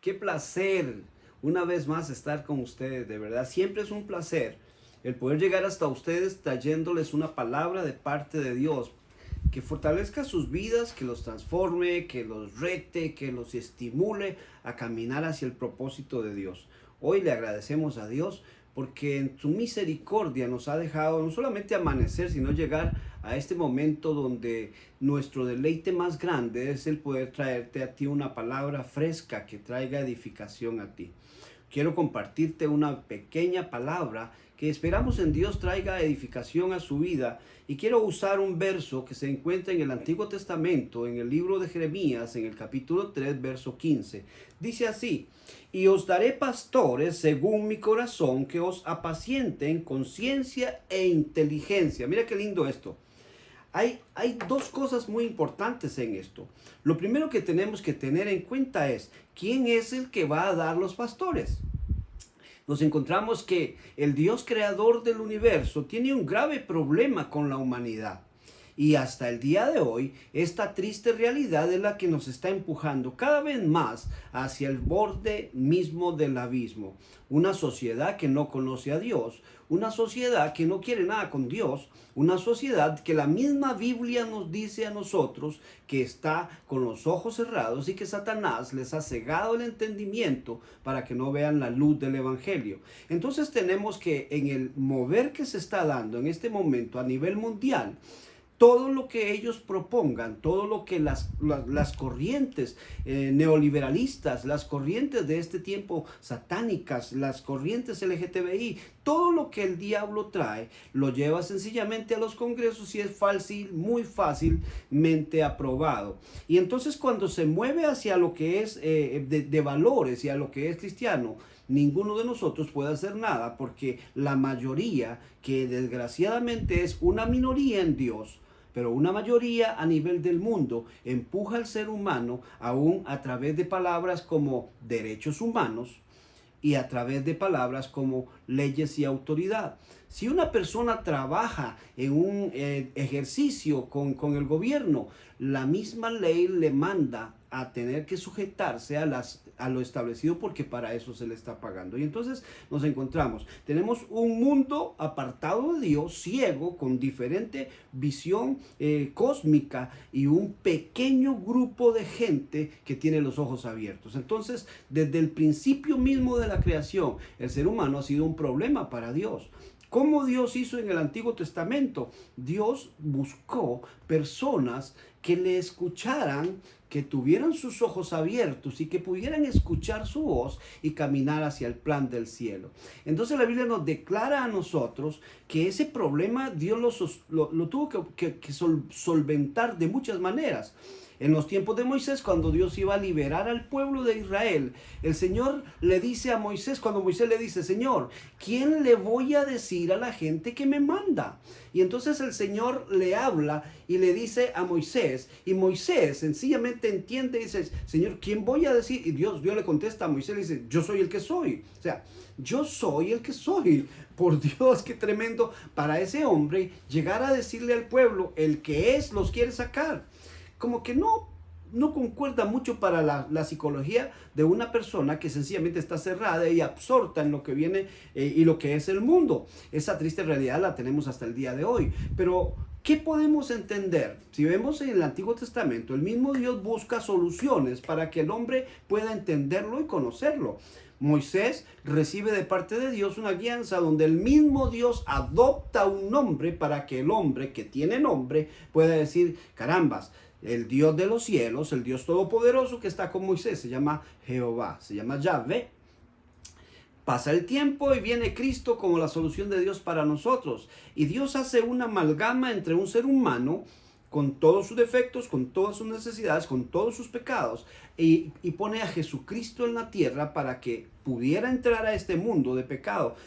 Qué placer una vez más estar con ustedes, de verdad. Siempre es un placer el poder llegar hasta ustedes trayéndoles una palabra de parte de Dios que fortalezca sus vidas, que los transforme, que los rete, que los estimule a caminar hacia el propósito de Dios. Hoy le agradecemos a Dios porque en su misericordia nos ha dejado no solamente amanecer, sino llegar a este momento donde nuestro deleite más grande es el poder traerte a ti una palabra fresca que traiga edificación a ti. Quiero compartirte una pequeña palabra que esperamos en Dios traiga edificación a su vida, y quiero usar un verso que se encuentra en el Antiguo Testamento, en el libro de Jeremías, en el capítulo 3, verso 15. Dice así: y os daré pastores según mi corazón, que os apacienten con ciencia e inteligencia. Mira qué lindo esto. Hay dos cosas muy importantes en esto. Lo primero que tenemos que tener en cuenta es quién es el que va a dar los pastores. Nos encontramos que el Dios creador del universo tiene un grave problema con la humanidad. Y hasta el día de hoy, esta triste realidad es la que nos está empujando cada vez más hacia el borde mismo del abismo. Una sociedad que no conoce a Dios, una sociedad que no quiere nada con Dios, una sociedad que la misma Biblia nos dice a nosotros que está con los ojos cerrados y que Satanás les ha cegado el entendimiento para que no vean la luz del Evangelio. Entonces tenemos que, en el mover que se está dando en este momento a nivel mundial, todo lo que ellos propongan, todo lo que las corrientes neoliberalistas, las corrientes de este tiempo satánicas, las corrientes LGTBI, todo lo que el diablo trae, lo lleva sencillamente a los congresos y es fácil, muy fácilmente aprobado. Y entonces cuando se mueve hacia lo que es de valores y a lo que es cristiano, ninguno de nosotros puede hacer nada, porque la mayoría, que desgraciadamente es una minoría en Dios, pero una mayoría a nivel del mundo, empuja al ser humano aún a través de palabras como derechos humanos y a través de palabras como leyes y autoridad. Si una persona trabaja en un ejercicio con el gobierno, la misma ley le manda a tener que sujetarse a lo establecido, porque para eso se le está pagando. Y entonces nos encontramos, tenemos un mundo apartado de Dios, ciego, con diferente visión cósmica, y un pequeño grupo de gente que tiene los ojos abiertos. Entonces, desde el principio mismo de la creación, el ser humano ha sido un problema para Dios. ¿Cómo Dios hizo en el Antiguo Testamento? Dios buscó personas que le escucharan, que tuvieran sus ojos abiertos y que pudieran escuchar su voz y caminar hacia el plan del cielo. Entonces la Biblia nos declara a nosotros que ese problema Dios lo tuvo que solventar de muchas maneras. En los tiempos de Moisés, cuando Dios iba a liberar al pueblo de Israel, el Señor le dice a Moisés, cuando Moisés le dice: Señor, ¿quién le voy a decir a la gente que me manda? Y entonces el Señor le habla y le dice a Moisés, y Moisés sencillamente entiende y dice: Señor, ¿quién voy a decir? Y Dios le contesta a Moisés, le dice: yo soy el que soy. O sea, yo soy el que soy. Por Dios, qué tremendo para ese hombre llegar a decirle al pueblo: el que es los quiere sacar. Como que no concuerda mucho para la psicología de una persona que sencillamente está cerrada y absorta en lo que viene y lo que es el mundo. Esa triste realidad la tenemos hasta el día de hoy. Pero ¿qué podemos entender? Si vemos en el Antiguo Testamento, el mismo Dios busca soluciones para que el hombre pueda entenderlo y conocerlo. Moisés recibe de parte de Dios una guianza donde el mismo Dios adopta un nombre para que el hombre que tiene nombre pueda decir: carambas, el Dios de los cielos, el Dios todopoderoso que está con Moisés, se llama Jehová, se llama Yahvé. Pasa el tiempo y viene Cristo como la solución de Dios para nosotros. Y Dios hace una amalgama entre un ser humano con todos sus defectos, con todas sus necesidades, con todos sus pecados, y pone a Jesucristo en la tierra para que pudiera entrar a este mundo de pecado,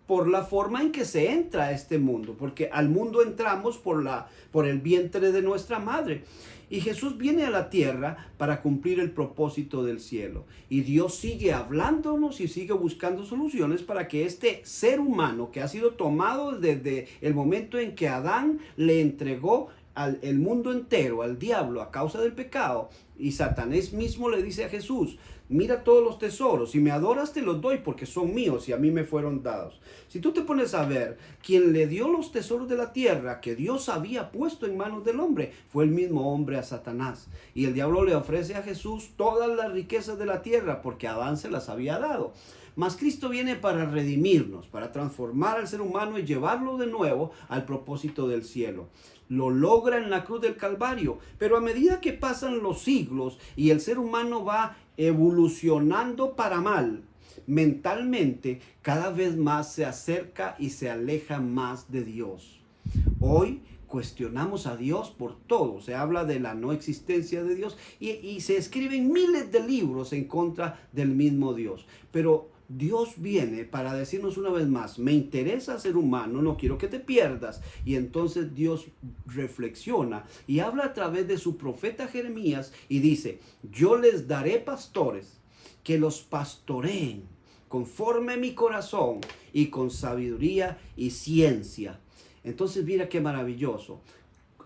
por la forma en que se entra a este mundo, porque al mundo entramos por el vientre de nuestra madre. Y Jesús viene a la tierra para cumplir el propósito del cielo. Y Dios sigue hablándonos y sigue buscando soluciones para que este ser humano, que ha sido tomado desde el momento en que Adán le entregó el mundo entero al diablo a causa del pecado, Y Satanás mismo le dice a Jesús, mira todos los tesoros, si me adoras te los doy porque son míos y a mí me fueron dados. Si tú te pones a ver, quien le dio los tesoros de la tierra que Dios había puesto en manos del hombre, fue el mismo hombre a Satanás. Y el diablo le ofrece a Jesús todas las riquezas de la tierra porque Adán se las había dado. Mas Cristo viene para redimirnos, para transformar al ser humano y llevarlo de nuevo al propósito del cielo. Lo logra en la cruz del Calvario, pero a medida que pasan los siglos y el ser humano va evolucionando para mal, mentalmente cada vez más se acerca y se aleja más de Dios. Hoy cuestionamos a Dios por todo. Se habla de la no existencia de Dios y se escriben miles de libros en contra del mismo Dios. Pero Dios viene para decirnos una vez más, me interesa ser humano, no quiero que te pierdas. Y entonces Dios reflexiona y habla a través de su profeta Jeremías y dice, yo les daré pastores que los pastoreen conforme a mi corazón y con sabiduría y ciencia. Entonces mira qué maravilloso.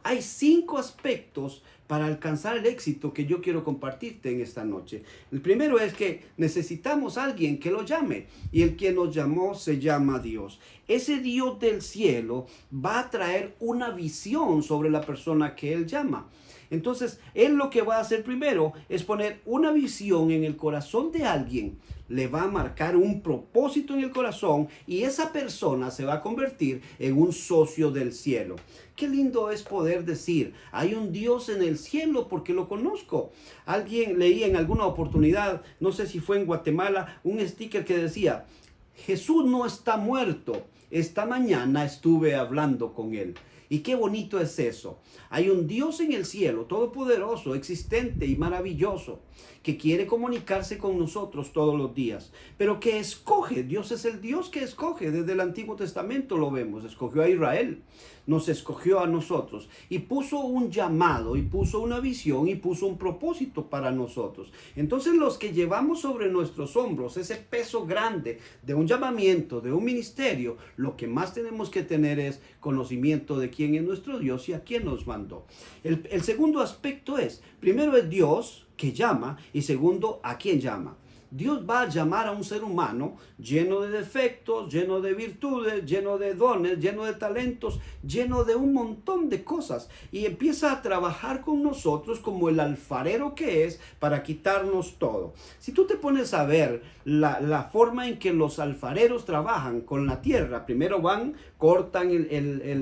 Hay 5 aspectos para alcanzar el éxito que yo quiero compartirte en esta noche. El primero es que necesitamos a alguien que lo llame. Y el que nos llamó se llama Dios. Ese Dios del cielo va a traer una visión sobre la persona que Él llama. Entonces, Él lo que va a hacer primero es poner una visión en el corazón de alguien. Le va a marcar un propósito en el corazón y esa persona se va a convertir en un socio del cielo. Qué lindo es poder decir, hay un Dios en el cielo porque lo conozco. Alguien leí en alguna oportunidad, no sé si fue en Guatemala, un sticker que decía, Jesús no está muerto, esta mañana estuve hablando con Él. Y qué bonito es eso. Hay un Dios en el cielo, todopoderoso, existente y maravilloso, que quiere comunicarse con nosotros todos los días, pero que escoge. Dios es el Dios que escoge. Desde el Antiguo Testamento lo vemos. Escogió a Israel, nos escogió a nosotros y puso un llamado y puso una visión y puso un propósito para nosotros. Entonces los que llevamos sobre nuestros hombros ese peso grande de un llamamiento, de un ministerio, lo que más tenemos que tener es conocimiento de quién es nuestro Dios y a quién nos mandó. El segundo aspecto es, primero es Dios que llama y segundo, ¿a quién llama? Dios va a llamar a un ser humano lleno de defectos, lleno de virtudes, lleno de dones, lleno de talentos, lleno de un montón de cosas. Y empieza a trabajar con nosotros como el alfarero que es para quitarnos todo. Si tú te pones a ver la forma en que los alfareros trabajan con la tierra, primero van, cortan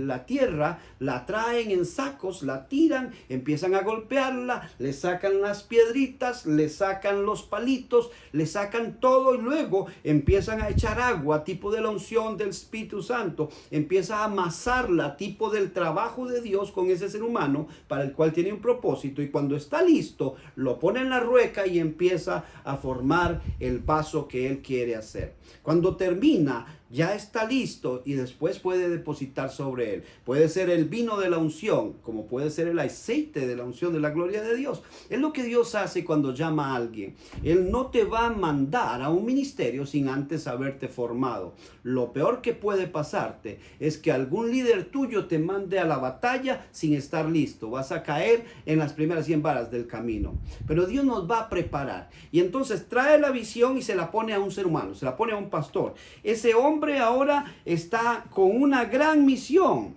la tierra, la traen en sacos, la tiran, empiezan a golpearla, le sacan las piedritas, le sacan los palitos, le sacan todo y luego empiezan a echar agua, tipo de la unción del Espíritu Santo, empieza a amasarla, tipo del trabajo de Dios con ese ser humano para el cual tiene un propósito, y cuando está listo, lo pone en la rueca y empieza a formar el vaso que Él quiere hacer. Cuando termina, ya está listo y después puede depositar sobre él. Puede ser el vino de la unción, como puede ser el aceite de la unción de la gloria de Dios. Es lo que Dios hace cuando llama a alguien. Él no te va a mandar a un ministerio sin antes haberte formado. Lo peor que puede pasarte es que algún líder tuyo te mande a la batalla sin estar listo. Vas a caer en las primeras 100 varas del camino. Pero Dios nos va a preparar. Y entonces trae la visión y se la pone a un ser humano, se la pone a un pastor. Ese hombre ahora está con una gran misión.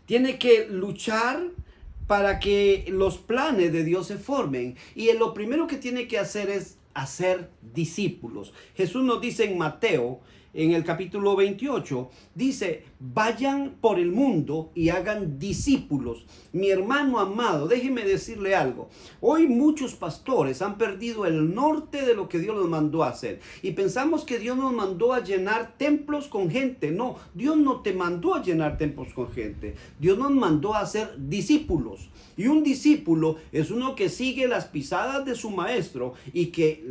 Tiene que luchar para que los planes de Dios se formen. Y lo primero que tiene que hacer es hacer discípulos. Jesús nos dice en Mateo, en el capítulo 28, dice, vayan por el mundo y hagan discípulos. Mi hermano amado, déjeme decirle algo. Hoy muchos pastores han perdido el norte de lo que Dios nos mandó a hacer. Y pensamos que Dios nos mandó a llenar templos con gente. No, Dios no te mandó a llenar templos con gente. Dios nos mandó a hacer discípulos. Y un discípulo es uno que sigue las pisadas de su maestro y que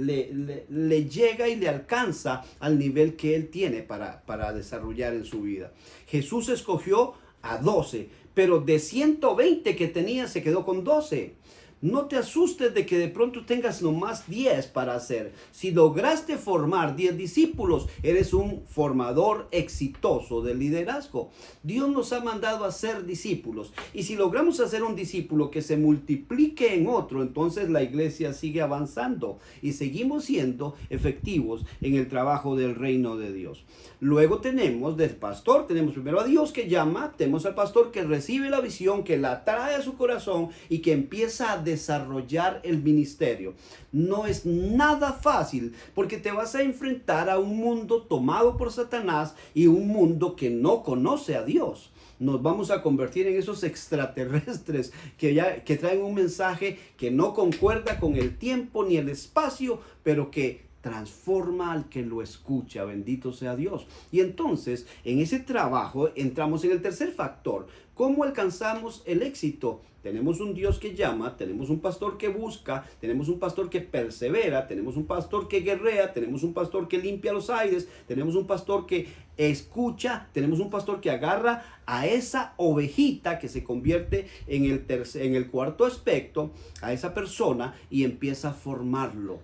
le llega y le alcanza al nivel que él tiene para desarrollar en su vida. Jesús escogió a 12, pero de 120 que tenía se quedó con 12. No te asustes de que de pronto tengas nomás 10 para hacer. Si lograste formar 10 discípulos, eres un formador exitoso de liderazgo. Dios nos ha mandado a ser discípulos. Y si logramos hacer un discípulo que se multiplique en otro, entonces la iglesia sigue avanzando y seguimos siendo efectivos en el trabajo del reino de Dios. Luego tenemos del pastor, tenemos primero a Dios que llama, tenemos al pastor que recibe la visión, que la trae a su corazón y que empieza a desarrollar el ministerio. No es nada fácil porque te vas a enfrentar a un mundo tomado por Satanás y un mundo que no conoce a Dios. Nos vamos a convertir en esos extraterrestres que traen un mensaje que no concuerda con el tiempo ni el espacio, pero que transforma al que lo escucha. Bendito sea Dios. Y entonces, en ese trabajo entramos en el tercer factor. ¿Cómo alcanzamos el éxito? Tenemos un Dios que llama, tenemos un pastor que busca, tenemos un pastor que persevera, tenemos un pastor que guerrea, tenemos un pastor que limpia los aires, tenemos un pastor que escucha, tenemos un pastor que agarra a esa ovejita que se convierte en el cuarto aspecto, a esa persona, y empieza a formarlo.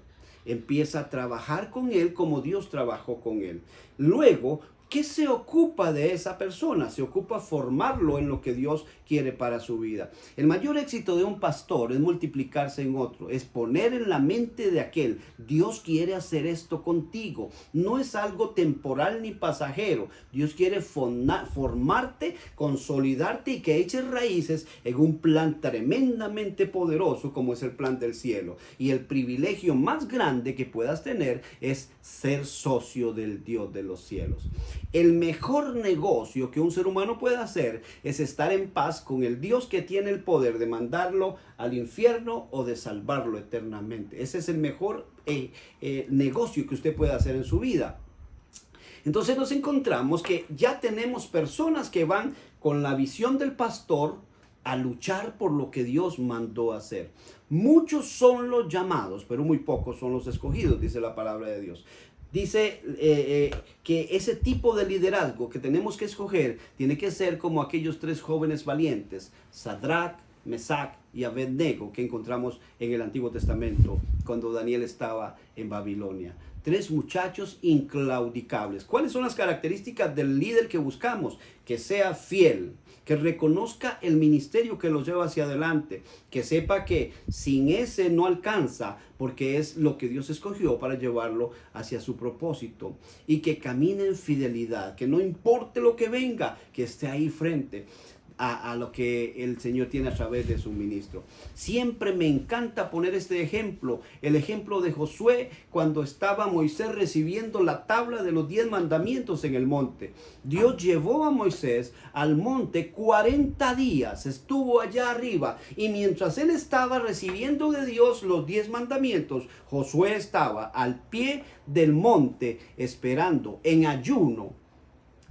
Empieza a trabajar con él como Dios trabajó con él. Luego, ¿qué se ocupa de esa persona? Se ocupa formarlo en lo que Dios quiere para su vida. El mayor éxito de un pastor es multiplicarse en otro, es poner en la mente de aquel: Dios quiere hacer esto contigo. No es algo temporal ni pasajero. Dios quiere formarte, consolidarte y que eches raíces en un plan tremendamente poderoso como es el plan del cielo. Y el privilegio más grande que puedas tener es ser socio del Dios de los cielos. El mejor negocio que un ser humano puede hacer es estar en paz con el Dios que tiene el poder de mandarlo al infierno o de salvarlo eternamente. Ese es el mejor negocio que usted puede hacer en su vida. Entonces nos encontramos que ya tenemos personas que van con la visión del pastor a luchar por lo que Dios mandó hacer. Muchos son los llamados, pero muy pocos son los escogidos, dice la palabra de Dios. Dice que ese tipo de liderazgo que tenemos que escoger tiene que ser como aquellos 3 jóvenes valientes, Sadrach, Mesach y Abednego, que encontramos en el Antiguo Testamento cuando Daniel estaba en Babilonia. 3 muchachos inclaudicables. ¿Cuáles son las características del líder que buscamos? Que sea fiel, que reconozca el ministerio que los lleva hacia adelante, que sepa que sin ese no alcanza, porque es lo que Dios escogió para llevarlo hacia su propósito, y que camine en fidelidad, que no importe lo que venga, que esté ahí frente a lo que el Señor tiene a través de su ministro. Siempre me encanta poner este ejemplo, el ejemplo de Josué cuando estaba Moisés recibiendo la tabla de los 10 mandamientos en el monte. Dios llevó a Moisés al monte 40 días, estuvo allá arriba, y mientras él estaba recibiendo de Dios los 10 mandamientos, Josué estaba al pie del monte esperando en ayuno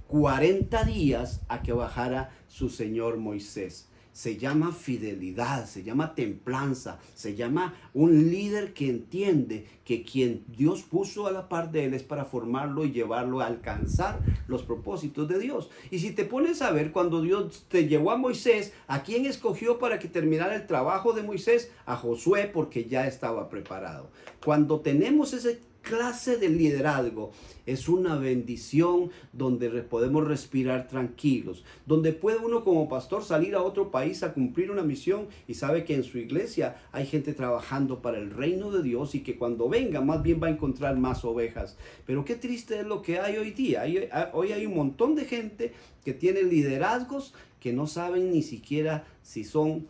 40 días a que bajara su señor Moisés. Se llama fidelidad, se llama templanza, se llama un líder que entiende que quien Dios puso a la par de él es para formarlo y llevarlo a alcanzar los propósitos de Dios. Y si te pones a ver, cuando Dios te llevó a Moisés, ¿a quién escogió para que terminara el trabajo de Moisés? A Josué, porque ya estaba preparado. Cuando tenemos ese clase de liderazgo, es una bendición donde podemos respirar tranquilos, donde puede uno como pastor salir a otro país a cumplir una misión y sabe que en su iglesia hay gente trabajando para el reino de Dios y que cuando venga más bien va a encontrar más ovejas. Pero qué triste es lo que hay hoy día. Hoy hay un montón de gente que tiene liderazgos que no saben ni siquiera si son,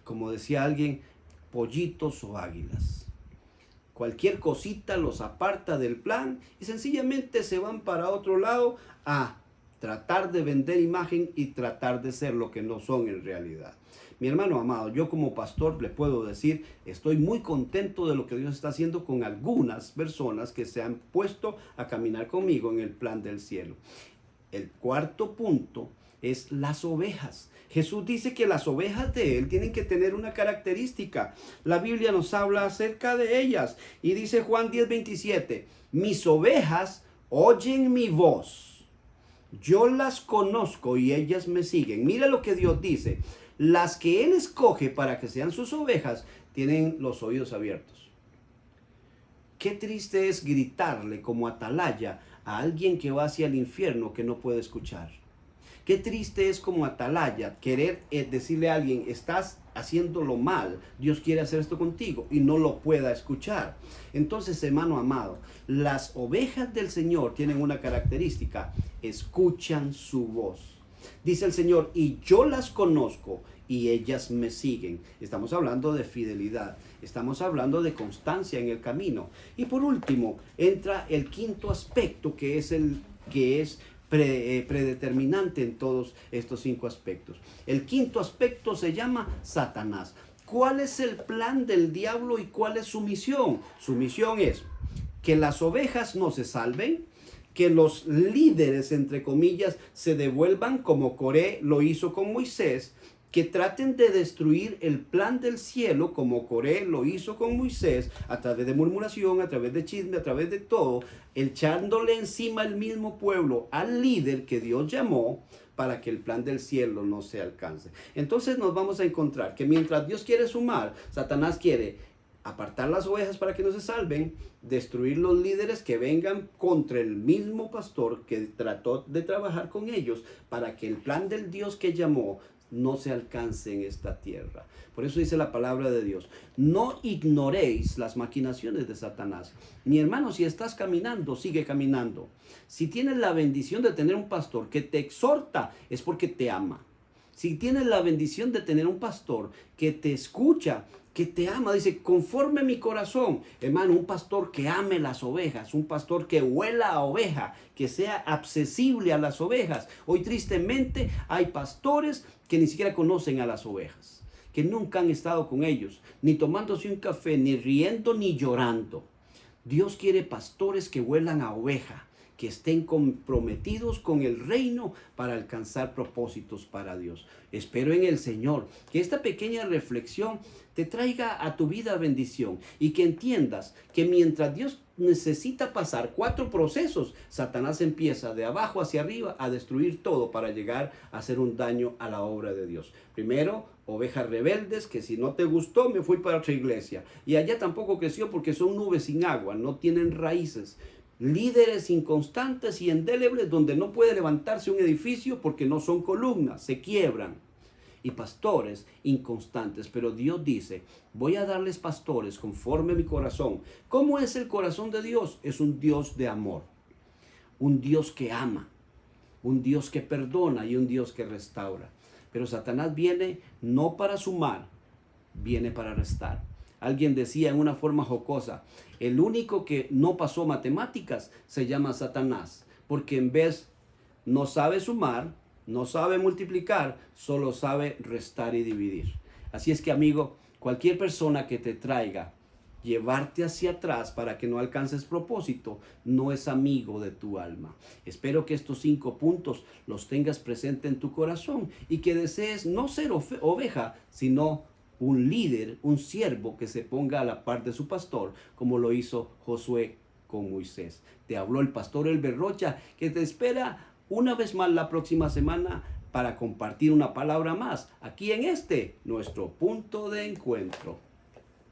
como decía alguien, pollitos o águilas. Cualquier cosita los aparta del plan y sencillamente se van para otro lado a tratar de vender imagen y tratar de ser lo que no son en realidad. Mi hermano amado, yo como pastor le puedo decir, estoy muy contento de lo que Dios está haciendo con algunas personas que se han puesto a caminar conmigo en el plan del cielo. El cuarto punto es las ovejas. Jesús dice que las ovejas de él tienen que tener una característica. La Biblia nos habla acerca de ellas y dice Juan 10:27, mis ovejas oyen mi voz, yo las conozco y ellas me siguen. Mira lo que Dios dice, las que él escoge para que sean sus ovejas tienen los oídos abiertos. Qué triste es gritarle como atalaya a alguien que va hacia el infierno que no puede escuchar. Qué triste es como atalaya querer decirle a alguien, estás haciéndolo mal, Dios quiere hacer esto contigo y no lo pueda escuchar. Entonces, hermano amado, las ovejas del Señor tienen una característica, escuchan su voz. Dice el Señor, y yo las conozco y ellas me siguen. Estamos hablando de fidelidad, estamos hablando de constancia en el camino. Y por último, entra el quinto aspecto que es predeterminante en todos estos 5 aspectos. El quinto aspecto se llama Satanás. ¿Cuál es el plan del diablo y cuál es su misión? Su misión es que las ovejas no se salven, que los líderes, entre comillas, se devuelvan como Coré lo hizo con Moisés, que traten de destruir el plan del cielo como Coré lo hizo con Moisés, a través de murmuración, a través de chisme, a través de todo, echándole encima al mismo pueblo, al líder que Dios llamó, para que el plan del cielo no se alcance. Entonces nos vamos a encontrar que mientras Dios quiere sumar, Satanás quiere apartar las ovejas para que no se salven, destruir los líderes que vengan contra el mismo pastor que trató de trabajar con ellos, para que el plan del Dios que llamó no se alcance en esta tierra. Por eso dice la palabra de Dios, no ignoréis las maquinaciones de Satanás. Mi hermano, si estás caminando, sigue caminando. Si tienes la bendición de tener un pastor que te exhorta, es porque te ama. Si tienes la bendición de tener un pastor que te escucha, que te ama, dice, conforme mi corazón. Hermano, un pastor que ame las ovejas, un pastor que huela a oveja, que sea accesible a las ovejas. Hoy tristemente hay pastores que ni siquiera conocen a las ovejas, que nunca han estado con ellos, ni tomándose un café, ni riendo, ni llorando. Dios quiere pastores que huelan a oveja, que estén comprometidos con el reino para alcanzar propósitos para Dios. Espero en el Señor que esta pequeña reflexión te traiga a tu vida bendición y que entiendas que mientras Dios necesita pasar 4 procesos, Satanás empieza de abajo hacia arriba a destruir todo para llegar a hacer un daño a la obra de Dios. Primero, ovejas rebeldes, que si no te gustó me fui para otra iglesia. Y allá tampoco creció porque son nubes sin agua, no tienen raíces. Líderes inconstantes y indelebles donde no puede levantarse un edificio porque no son columnas, se quiebran. Y pastores inconstantes, pero Dios dice, voy a darles pastores conforme mi corazón. ¿Cómo es el corazón de Dios? Es un Dios de amor, un Dios que ama, un Dios que perdona y un Dios que restaura. Pero Satanás viene no para sumar, viene para restar. Alguien decía en una forma jocosa, el único que no pasó matemáticas se llama Satanás, porque en vez no sabe sumar, no sabe multiplicar, solo sabe restar y dividir. Así es que, amigo, cualquier persona que te traiga llevarte hacia atrás para que no alcances propósito, no es amigo de tu alma. Espero que estos 5 puntos los tengas presente en tu corazón y que desees no ser oveja, sino un líder, un siervo que se ponga a la par de su pastor, como lo hizo Josué con Moisés. Te habló el pastor Elber Rocha, que te espera una vez más la próxima semana para compartir una palabra más aquí en nuestro punto de encuentro.